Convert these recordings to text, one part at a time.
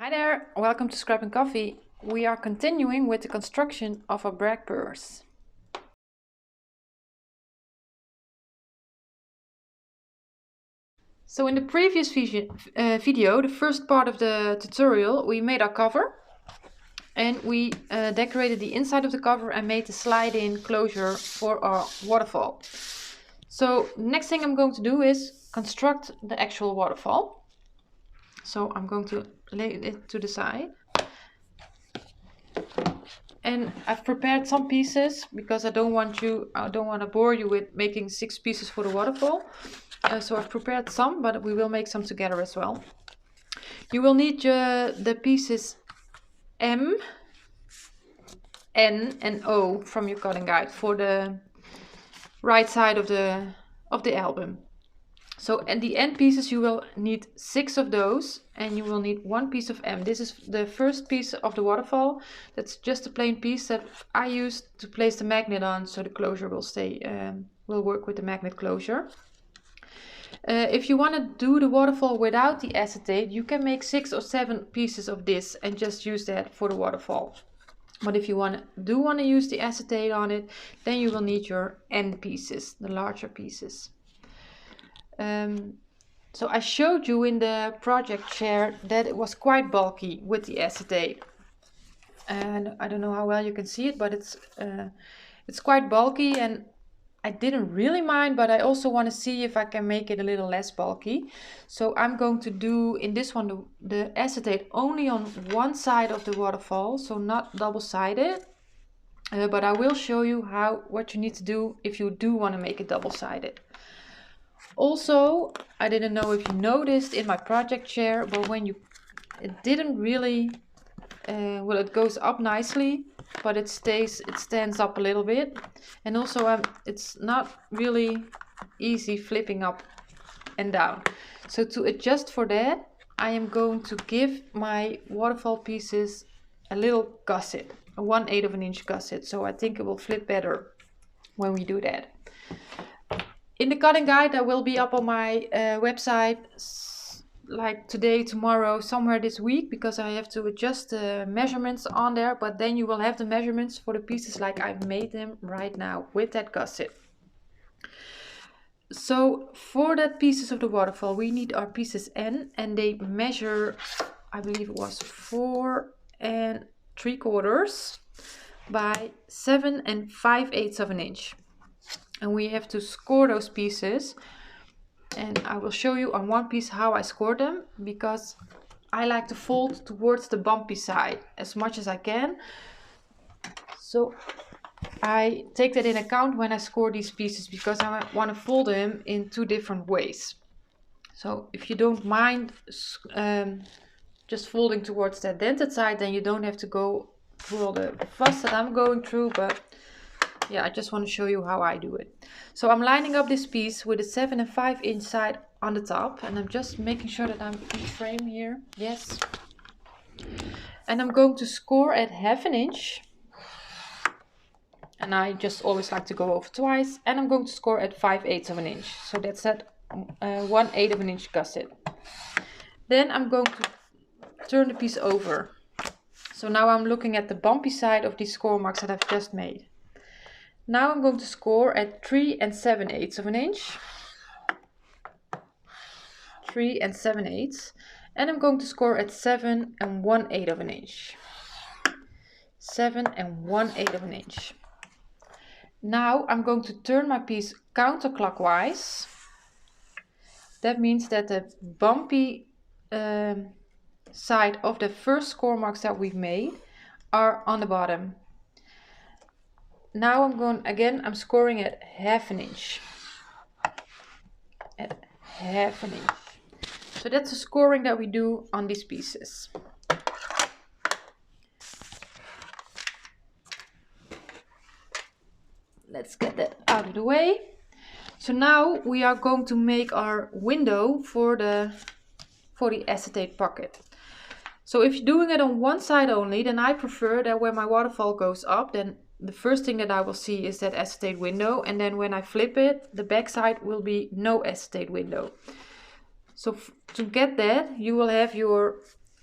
Hi there, welcome to Scrap and Coffee. We are continuing with the construction of a brag purse. So in the previous video, the first part of the tutorial, we made our cover and we decorated the inside of the cover and made the slide-in closure for our waterfall. So next thing I'm going to do is construct the actual waterfall. So I'm going to lay it to the side. And I've prepared some pieces because I don't want to bore you with making 6 pieces for the waterfall. So I've prepared some, but we will make some together as well. You will need the pieces M, N and O from your cutting guide for the right side of the album. So at the end pieces you will need 6 of those, and you will need 1 piece of M. This is the first piece of the waterfall. That's just a plain piece that I used to place the magnet on, so the closure will stay, will work with the magnet closure. If you want to do the waterfall without the acetate, you can make 6 or 7 pieces of this and just use that for the waterfall. But if you want to use the acetate on it, then you will need your N pieces, the larger pieces. So I showed you in the project share that it was quite bulky with the acetate, and I don't know how well you can see it, but it's quite bulky, and I didn't really mind, but I also want to see if I can make it a little less bulky. So I'm going to do in this one the acetate only on one side of the waterfall, so not double-sided, but I will show you what you need to do if you do want to make it double-sided. Also, I didn't know if you noticed in my project share, but it didn't really, well, it goes up nicely, but it stands up a little bit. And also it's not really easy flipping up and down. So to adjust for that, I am going to give my waterfall pieces a little gusset, a 1/8 of an inch gusset. So I think it will flip better when we do that. In the cutting guide that will be up on my website like today, tomorrow, somewhere this week, because I have to adjust the measurements on there, but then you will have the measurements for the pieces like I've made them right now with that gusset. So for that pieces of the waterfall, we need our pieces N, and they measure, I believe it was 4 3/4 by 7 5/8 of an inch. And we have to score those pieces, and I will show you on one piece how I score them, because I like to fold towards the bumpy side as much as I can. So I take that in account when I score these pieces, because I want to fold them in 2 different ways. So if you don't mind just folding towards that dented side, then you don't have to go through all the fuss that I'm going through, but yeah, I just want to show you how I do it. So I'm lining up this piece with a 7 5 inch side on the top, and I'm just making sure that I'm in frame here. Yes. And I'm going to score at 1/2 inch. And I just always like to go over twice. And I'm going to score at 5/8 of an inch. So that's at 1/8 of an inch gusset. Then I'm going to turn the piece over. So now I'm looking at the bumpy side of these score marks that I've just made. Now I'm going to score at 3 7/8 of an inch. 3 7/8. And I'm going to score at 7 1/8 of an inch. 7 1/8 of an inch. Now I'm going to turn my piece counterclockwise. That means that the bumpy side of the first score marks that we've made are on the bottom. Now I'm scoring at 1/2 inch. At 1/2 inch. So that's the scoring that we do on these pieces. Let's get that out of the way. So now we are going to make our window for the acetate pocket. So if you're doing it on one side only, then I prefer that when my waterfall goes up, then the first thing that I will see is that acetate window, and then when I flip it, the back side will be no acetate window. So to get that, you will have your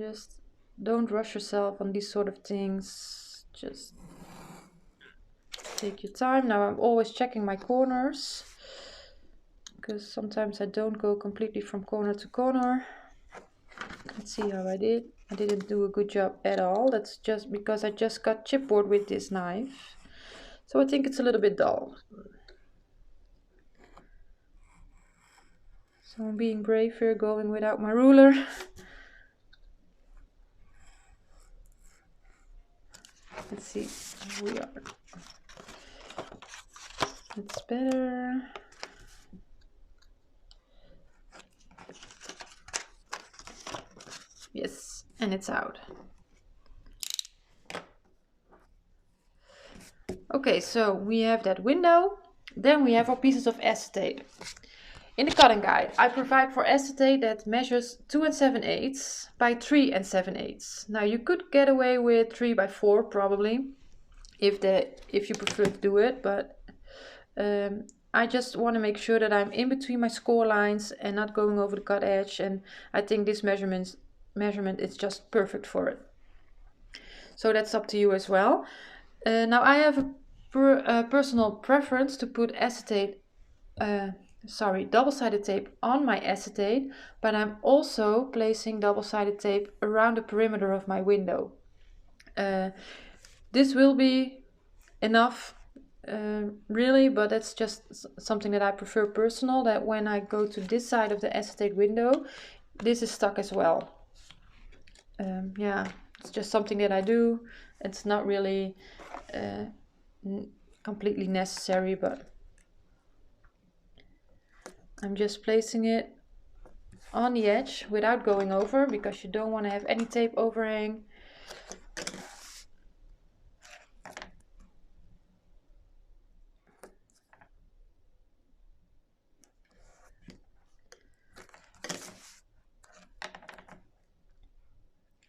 Just don't rush yourself on these sort of things. Just take your time. Now I'm always checking my corners, because sometimes I don't go completely from corner to corner. Let's see how I did. I didn't do a good job at all. That's just because I just got chipboard with this knife. So I think it's a little bit dull. So I'm being brave here, going without my ruler. Let's see how we are. It's better. Yes, and it's out. Okay, so we have that window. Then we have our pieces of acetate. In the cutting guide, I provide for acetate that measures 2 7/8 by 3 7/8. Now you could get away with 3 by 4 probably, if you prefer to do it, but I just want to make sure that I'm in between my score lines and not going over the cut edge, and I think this measurement is just perfect for it. So that's up to you as well. Now I have a personal preference to put double-sided tape on my acetate, but I'm also placing double-sided tape around the perimeter of my window. This will be enough, really, but that's just something that I prefer personal, that when I go to this side of the acetate window, this is stuck as well. Yeah, it's just something that I do. It's not really completely necessary, but I'm just placing it on the edge without going over, because you don't want to have any tape overhang.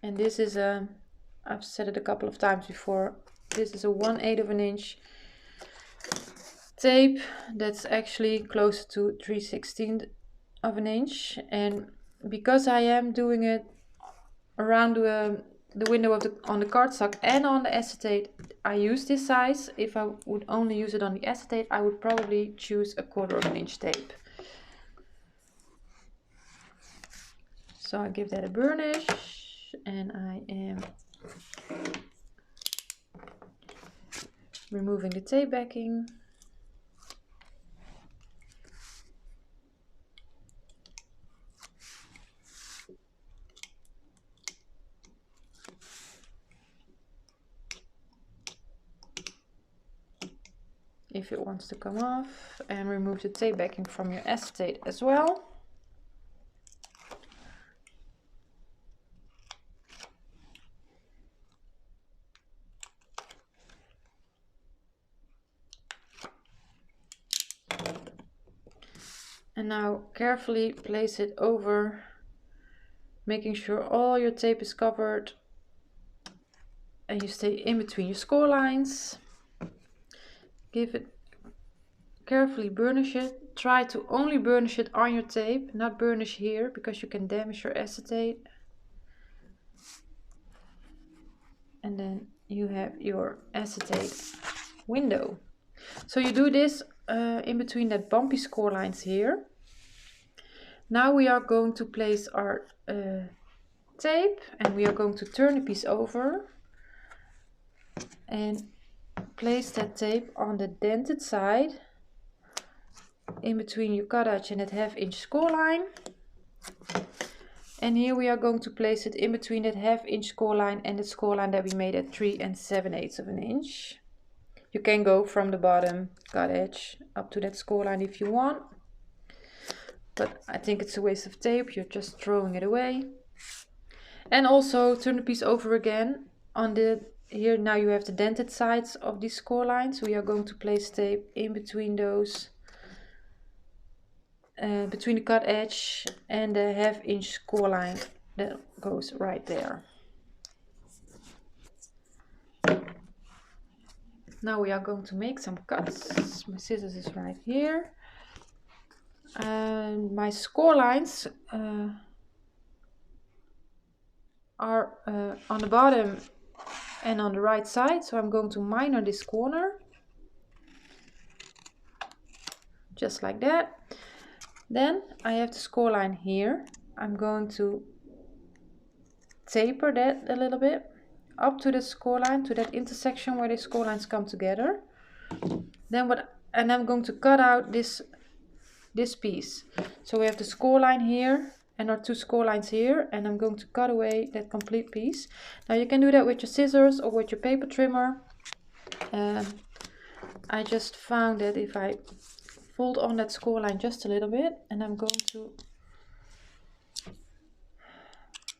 And this is I've said it a couple of times before, this is a 1/8 of an inch tape that's actually closer to 3/16 of an inch. And because I am doing it around the window on the cardstock and on the acetate, I use this size. If I would only use it on the acetate, I would probably choose a 1/4 of an inch tape. So I give that a burnish, and I am removing the tape backing. If it wants to come off, and remove the tape backing from your acetate as well. And now carefully place it over, making sure all your tape is covered and you stay in between your score lines. Give it, carefully burnish it. Try to only burnish it on your tape, not burnish here, because you can damage your acetate. And then you have your acetate window. So you do this in between that bumpy score lines here. Now we are going to place our tape, and we are going to turn the piece over and place that tape on the dented side in between your cut edge and that 1/2 inch score line. And here we are going to place it in between that 1/2 inch score line and the score line that we made at 3 7/8 of an inch. You can go from the bottom cut edge up to that score line if you want, but I think it's a waste of tape. You're just throwing it away. And also turn the piece over again. On the here now you have the dented sides of these score lines. We are going to place tape in between those, between the cut edge and the 1/2 inch score line that goes right there. Now we are going to make some cuts. My scissors is right here. And my score lines are on the bottom and on the right side, so I'm going to minor this corner just like that. Then I have the score line here. I'm going to taper that a little bit up to the score line, to that intersection where the score lines come together. And I'm going to cut out this piece. So we have the score line here and our two score lines here, and I'm going to cut away that complete piece. Now you can do that with your scissors or with your paper trimmer. I just found that if I fold on that score line just a little bit, and I'm going to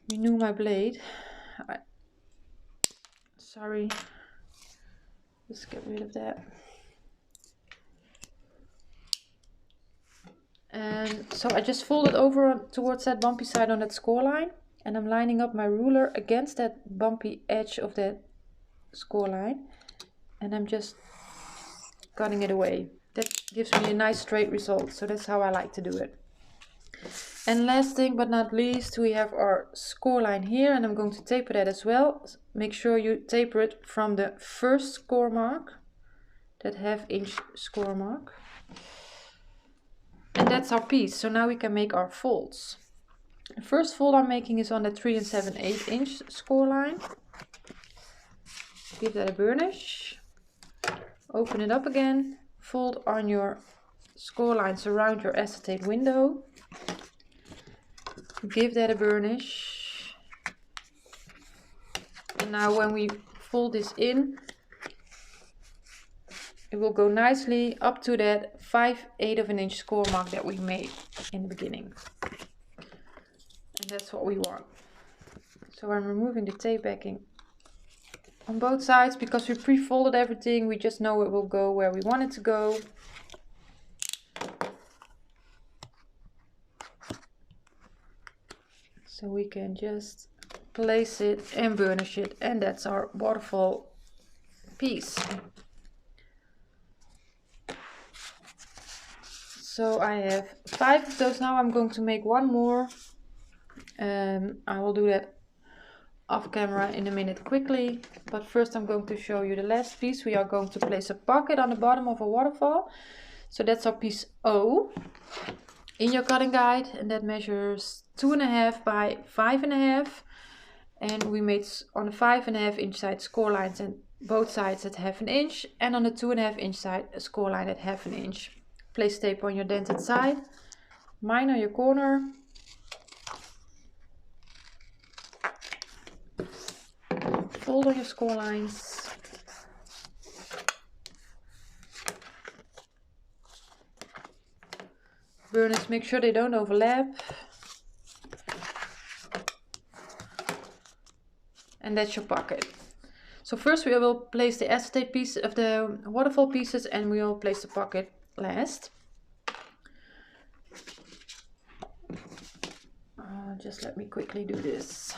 renew my blade. Sorry, just get rid of that. And so I just fold it over towards that bumpy side on that score line, and I'm lining up my ruler against that bumpy edge of that score line, and I'm just cutting it away. That gives me a nice straight result, so that's how I like to do it. And last thing but not least, we have our score line here, and I'm going to taper that as well. Make sure you taper it from the first score mark, that 1/2 inch score mark. And that's our piece. So now we can make our folds. The first fold I'm making is on the 3 7/8 inch score line. Give that a burnish. Open it up again. Fold on your score lines around your acetate window. Give that a burnish. And now when we fold this in, it will go nicely up to that 5/8 of an inch score mark that we made in the beginning. And that's what we want. So I'm removing the tape backing on both sides because we pre-folded everything. We just know it will go where we want it to go. So we can just place it and burnish it, and that's our waterfall piece. So I have 5 of those now. I'm going to make one more. I will do that off camera in a minute quickly, but first I'm going to show you the last piece. We are going to place a pocket on the bottom of a waterfall. So that's our piece O in your cutting guide, and that measures 2.5 by 5.5, and we made on the 5.5 inch side score lines and both sides at 1/2 inch, and on the 2.5 inch side a score line at 1/2 inch. Place tape on your dented side, minor your corner, fold on your score lines, burnish, make sure they don't overlap, and that's your pocket. So first we will place the acetate piece of the waterfall pieces, and we will place the pocket last. Just let me quickly do this.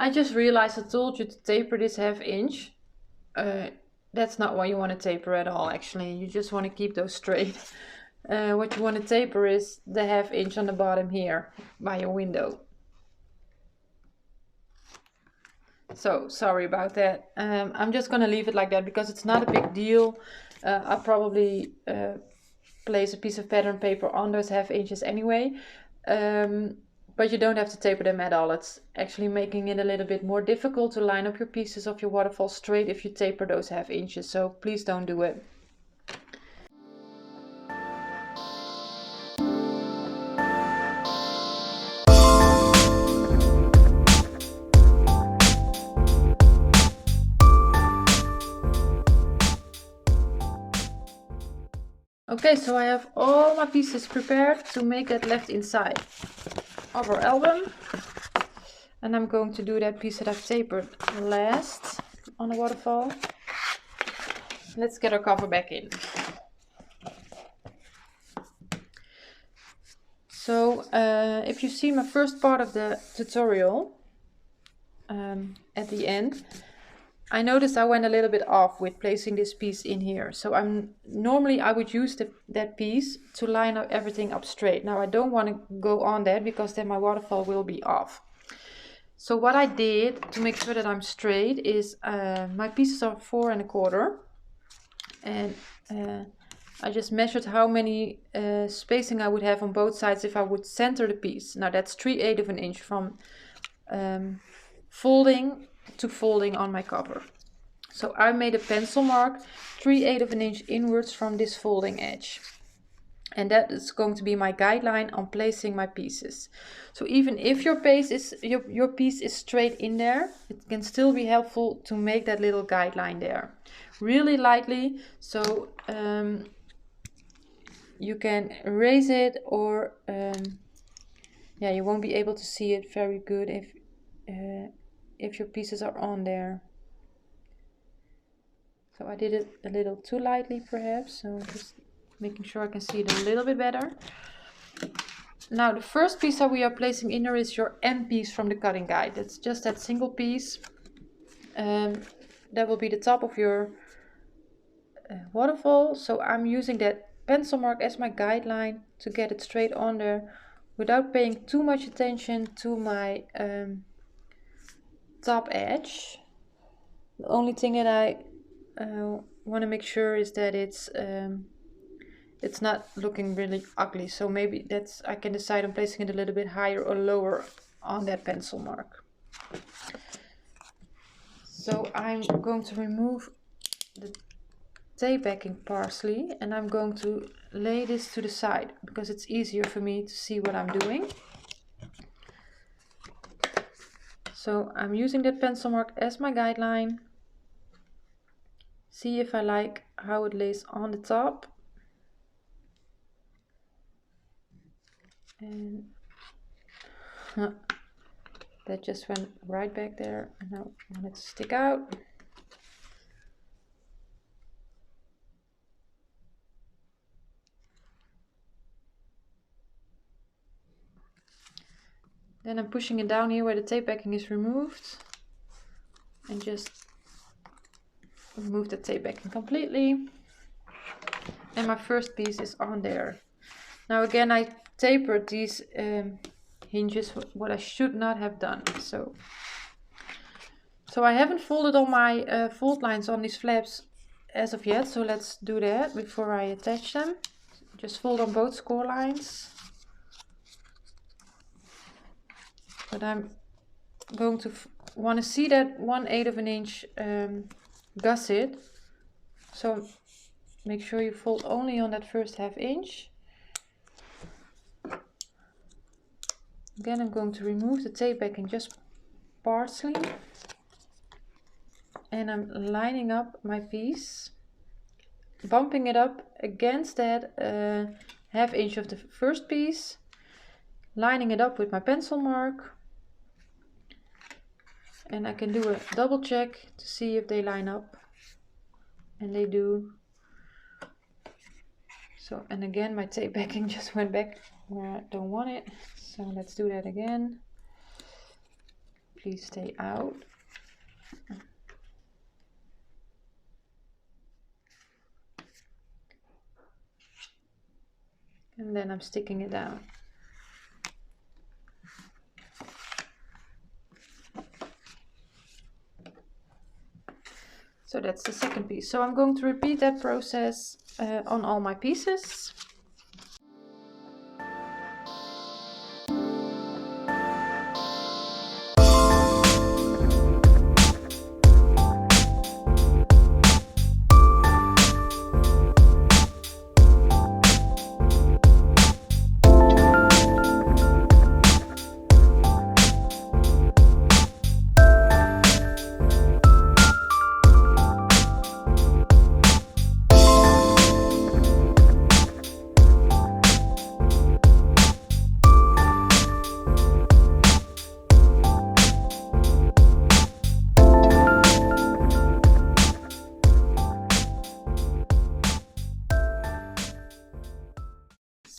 I just realized I told you to taper this 1/2 inch. That's not what you want to taper at all, actually. You just want to keep those straight. What you want to taper is the 1/2 inch on the bottom here by your window. So sorry about that. I'm just going to leave it like that because it's not a big deal. I'll probably place a piece of pattern paper on those 1/2 inches anyway. But you don't have to taper them at all. It's actually making it a little bit more difficult to line up your pieces of your waterfall straight if you taper those 1/2 inches. So please don't do it. Okay, so I have all my pieces prepared to make that left inside of our album. And I'm going to do that piece that I've tapered last on the waterfall. Let's get our cover back in. So if you see my first part of the tutorial at the end, I noticed I went a little bit off with placing this piece in here. So normally I would use that piece to line up everything up straight. Now I don't want to go on that because then my waterfall will be off. So what I did to make sure that I'm straight is my pieces are 4 1/4, and I just measured how many spacing I would have on both sides if I would center the piece. Now that's 3/8 of an inch from folding to folding on my cover. So I made a pencil mark 3/8 of an inch inwards from this folding edge. And that is going to be my guideline on placing my pieces. So even if your piece is straight in there, it can still be helpful to make that little guideline there. Really lightly, so you can erase it, or yeah, you won't be able to see it very good if your pieces are on there. So I did it a little too lightly perhaps, so just making sure I can see it a little bit better. Now the first piece that we are placing in there is your end piece from the cutting guide. It's just that single piece. That will be the top of your waterfall. So I'm using that pencil mark as my guideline to get it straight on there without paying too much attention to my top edge. The only thing that I want to make sure is that it's not looking really ugly. So maybe I can decide on placing it a little bit higher or lower on that pencil mark. So I'm going to remove the tape backing partially, and I'm going to lay this to the side because it's easier for me to see what I'm doing. So I'm using that pencil mark as my guideline. See if I like how it lays on the top. And that just went right back there, and now I want it to stick out. Then I'm pushing it down here where the tape backing is removed, and just remove the tape backing completely. And my first piece is on there. Now again, I tapered these hinges, what I should not have done. So I haven't folded all my fold lines on these flaps as of yet, so let's do that before I attach them. Just fold on both score lines. But I'm going to want to see that 1/8 of an inch gusset. So make sure you fold only on that first 1/2 inch. Again, I'm going to remove the tape backing just partially. And I'm lining up my piece, bumping it up against that 1/2 inch of the first piece, lining it up with my pencil mark. And I can do a double check to see if they line up, and they do. So, and again, my tape backing just went back where I don't want it. So let's do that again. Please stay out. And then I'm sticking it down. So that's the second piece. So I'm going to repeat that process on all my pieces.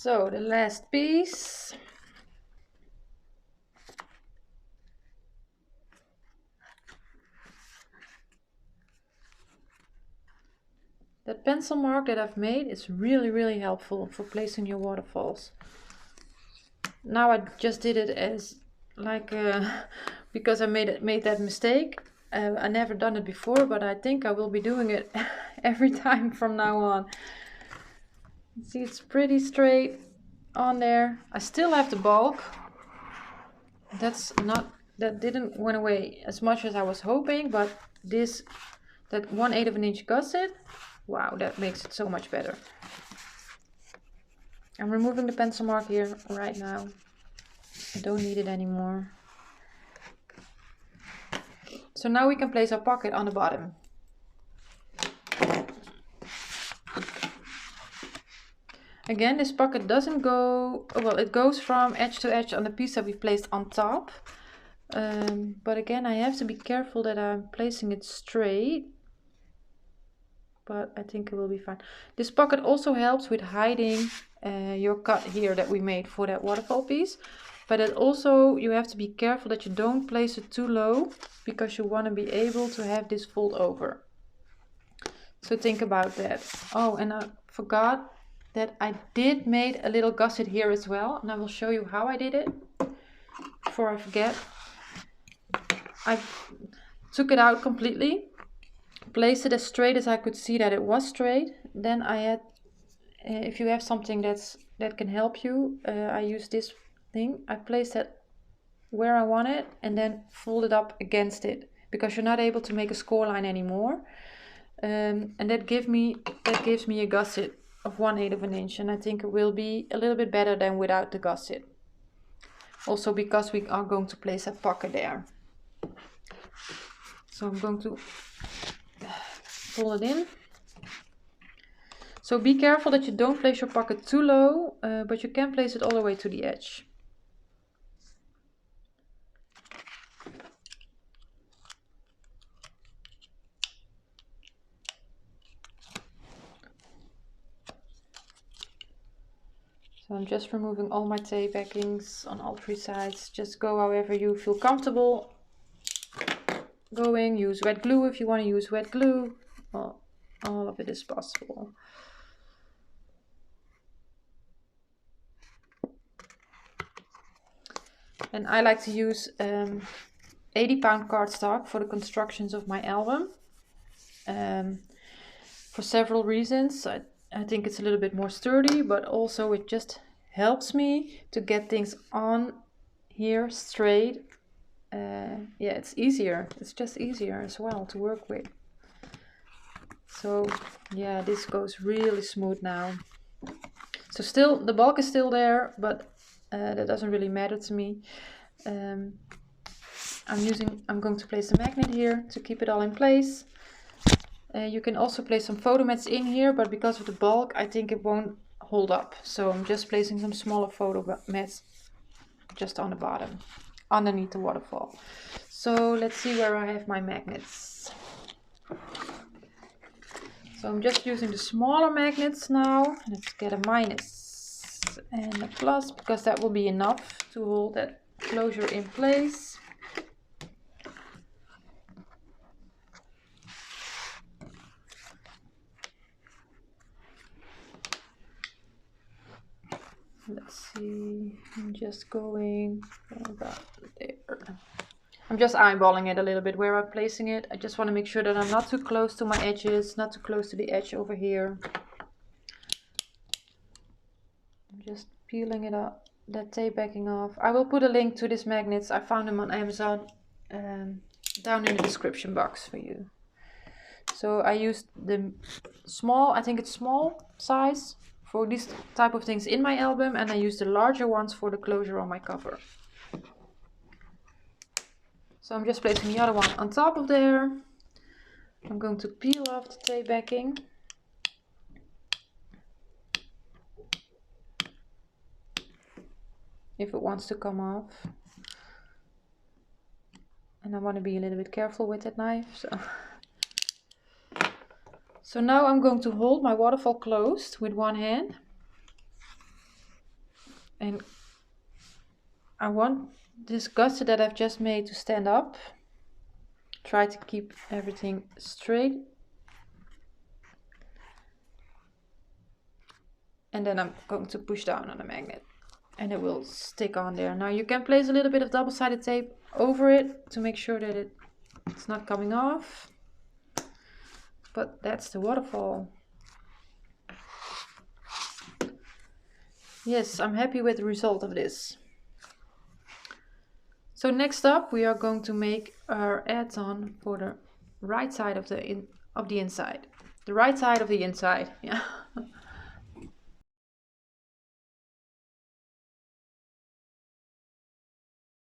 So the last piece. That pencil mark that I've made is really helpful for placing your waterfalls. Now I just did it as like because I made that mistake. I never done it before, but I think I will be doing it every time from now on. See, it's pretty straight on there. I still have the bulk. That didn't went away as much as I was hoping, but that 1/8 of an inch gusset, wow, that makes it so much better. I'm removing the pencil mark here right now. I don't need it anymore. So now we can place our pocket on the bottom. Again, this pocket doesn't go, well, it goes from edge to edge on the piece that we placed on top. But again, I have to be careful that I'm placing it straight. But I think it will be fine. This pocket also helps with hiding your cut here that we made for that waterfall piece. But it also, you have to be careful that you don't place it too low, because you want to be able to have this fold over. So think about that. Oh, and I forgot that I did made a little gusset here as well, and I will show you how I did it before I forget. I took it out completely, placed it as straight as I could see that it was straight. Then I had, if you have something that can help you, I use this thing. I placed it where I want it and then fold it up against it, because you're not able to make a score line anymore. And that gives me a gusset of 1/8 of an inch, and I think it will be a little bit better than without the gusset. Also because we are going to place a pocket there. So I'm going to pull it in. So be careful that you don't place your pocket too low, but you can place it all the way to the edge. So I'm just removing all my tape backings on all 3 sides. Just go however you feel comfortable going. Use wet glue if you want to use wet glue. Well, all of it is possible. And I like to use 80-pound cardstock for the constructions of my album. For several reasons. I think it's a little bit more sturdy, but also it just helps me to get things on here straight. Yeah, it's easier. It's just easier as well to work with. So yeah, this goes really smooth now. So still, the bulk is still there, but that doesn't really matter to me. I'm going to place a magnet here to keep it all in place. You can also place some photo mats in here, but because of the bulk, I think it won't hold up. So I'm just placing some smaller photo mats just on the bottom, underneath the waterfall. So let's see where I have my magnets. So I'm just using the smaller magnets now. Let's get a minus and a plus, because that will be enough to hold that closure in place. Let's see, I'm just going about there. I'm just eyeballing it a little bit where I'm placing it. I just want to make sure that I'm not too close to my edges, not too close to the edge over here. I'm just peeling it up, that tape backing off. I will put a link to these magnets. I found them on Amazon down in the description box for you. So I used the small, I think it's small size, for these type of things in my album, and I use the larger ones for the closure on my cover. So I'm just placing the other one on top of there. I'm going to peel off the tape backing. If it wants to come off. And I want to be a little bit careful with that knife. So now I'm going to hold my waterfall closed with one hand. And I want this gusset that I've just made to stand up. Try to keep everything straight. And then I'm going to push down on the magnet and it will stick on there. Now you can place a little bit of double-sided tape over it to make sure that it's not coming off. But that's the waterfall. Yes, I'm happy with the result of this. So next up we are going to make our add-on for the right side of the inside. The right side of the inside, yeah.